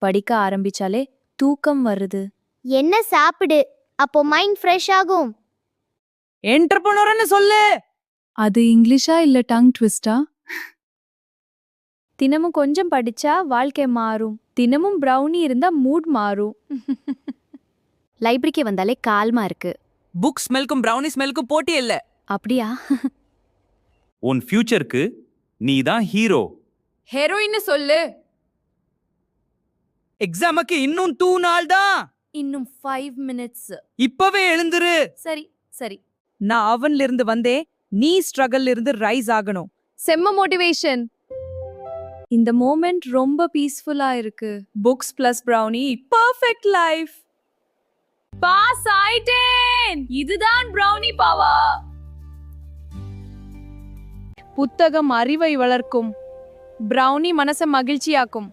படிக்க ஆரம்பிச்சாலே தூக்கம் வருது. என்ன சாப்பிடு, அப்போ மைண்ட் ஃப்ரெஷ் ஆகும். என்டர்பிரனர்னு சொல்லு. அது இங்கிலீஷா இல்ல டங் ட்விஸ்டா? தினமும் கொஞ்சம் படிச்சா வாழ்க்கை மாறும். தினமும் ப்ரௌனி இருந்தா மூட் மாறும். லைப்ரரிக்கு வந்தாலே கால்மா இருக்கு. புக் ஸ்மெல்க்கும் ப்ரௌனி ஸ்மெல்க்கும் போட்டி இல்ல. அப்படியா? உன் ஃபியூச்சருக்கு நீ தான் ஹீரோ. ஹெரோயின்னு சொல்லு. எக்ஸாமுக்கு இன்னும் 2 நாள் தான். இன்னும் 5 minutes. இப்பவே எழுந்துரு. சரி சரி. நான் அவன்ல இருந்து வந்தேன், நீ ஸ்ட்ரகல்ல இருந்து ரைஸ் ஆகணும். செம்ம மோட்டிவேஷன். இந்த மோமெண்ட் ரொம்ப பீஸ்ஃபுல்லா இருக்கு. Books plus brownie perfect life. Pass ஆயிட்டேன். இதுதான் ப்ரௌனி பவர். புத்தகம் அறிவை வளர்க்கும், ப்ரௌனி மனச மகிழ்ச்சியாக்கும்.